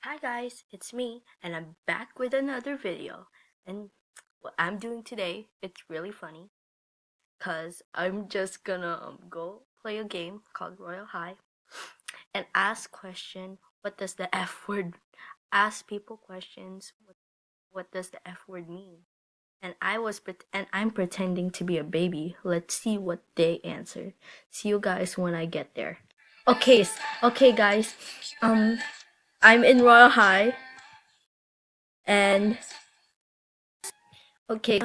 Hi guys, it's me and I'm back with another video. And what I'm doing today, it's really funny cuz I'm just gonna go play a game called Royal High and ask question, what does the F word ask people questions, what does the F word mean? And I'm pretending to be a baby. Let's see what they answer. See you guys when I get there. Okay guys. Um I'm in Royal High and okay,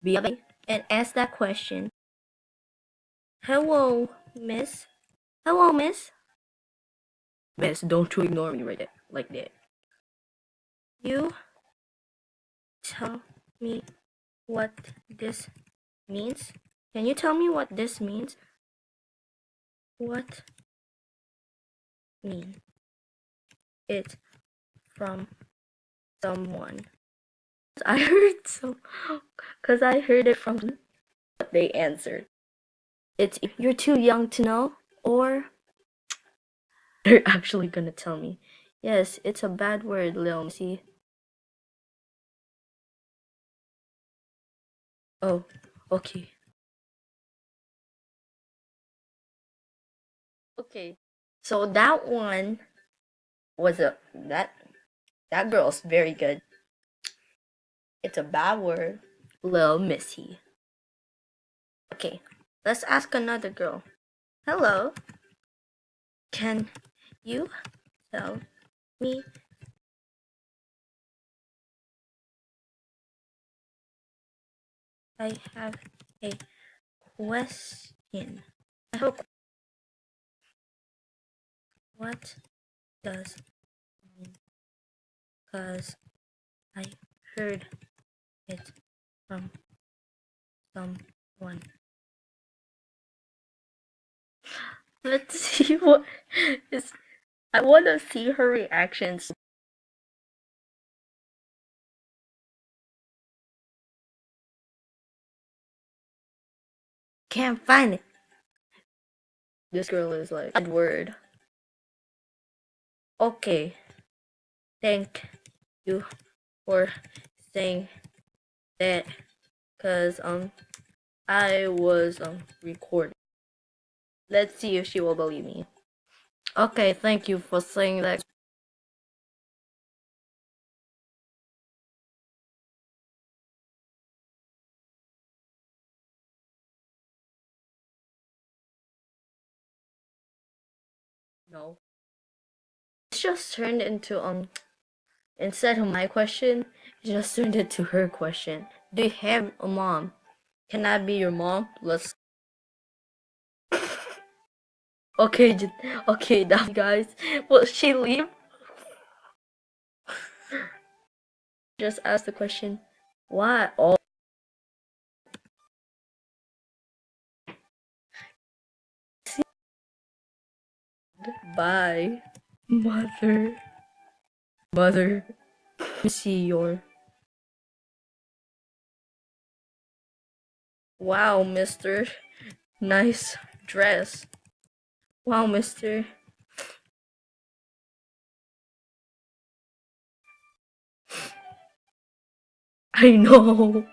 be a and ask that question. Hello, miss. Hello, miss. Miss, don't you ignore me right there, like that. You tell me what this means? Can you tell me what this means? What mean it from someone? I heard so, cause I heard it from what they answered. It's you're too young to know, or they're actually gonna tell me. Yes, it's a bad word, Lil Missy. Oh, okay. Okay. So that one was a that girl's very good. It's a bad word. Lil Missy. Okay. Let's ask another girl. Hello. Can you tell me I have a question. I hope what does mean? Cause I heard it from someone. Let's see what is. I want to see her reactions. Can't find it. This girl is like bad word. Okay, thank you for saying that, cause I was recording. Let's see if she will believe me. Okay, thank you for saying that. No, it's just turned into instead of my question, it just turned into her question. Do you have a mom? Can I be your mom? Let's. Okay, okay, now guys, will she leave? Just ask the question. Why? Oh, bye, mother, mother. Let me see your. Wow, Mister. Nice dress. Wow, Mister. I know.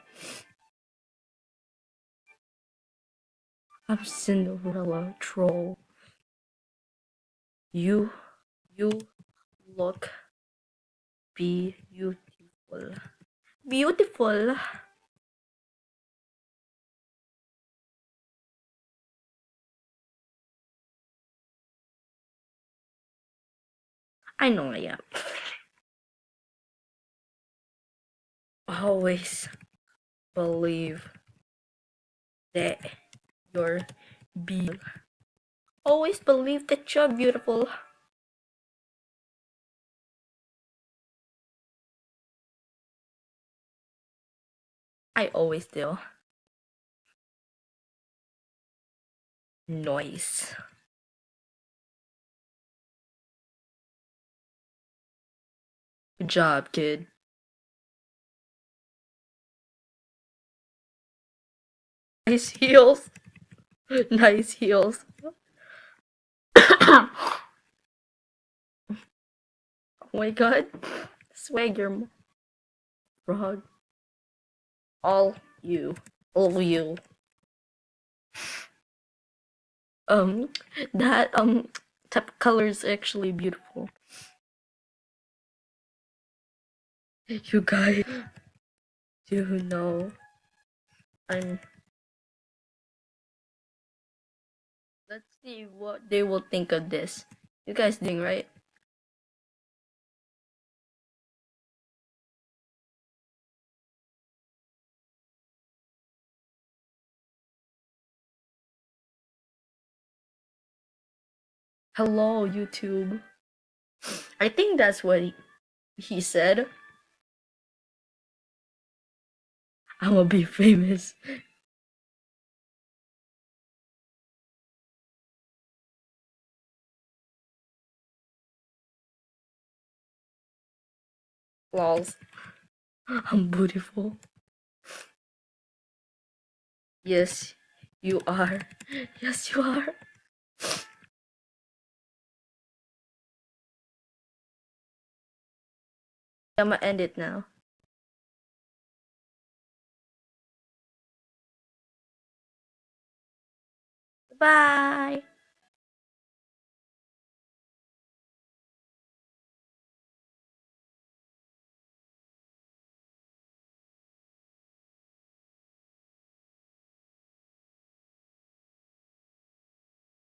I'm Cinderella troll. You, you look beautiful. Beautiful. I know I am. Always believe that you're beautiful. Always believe that you're beautiful. I always do. Noise. Good job, kid. Nice heels. Nice heels. Oh my god. Swag your frog. All you. All you. Um, that type of color is actually beautiful. You guys do know I'm. Let's see what they will think of this. You guys doing right? Hello, YouTube. I think that's what he said. I'm gonna be famous. Lols. I'm beautiful. Yes, you are. Yes, you are. I'm gonna end it now. Bye.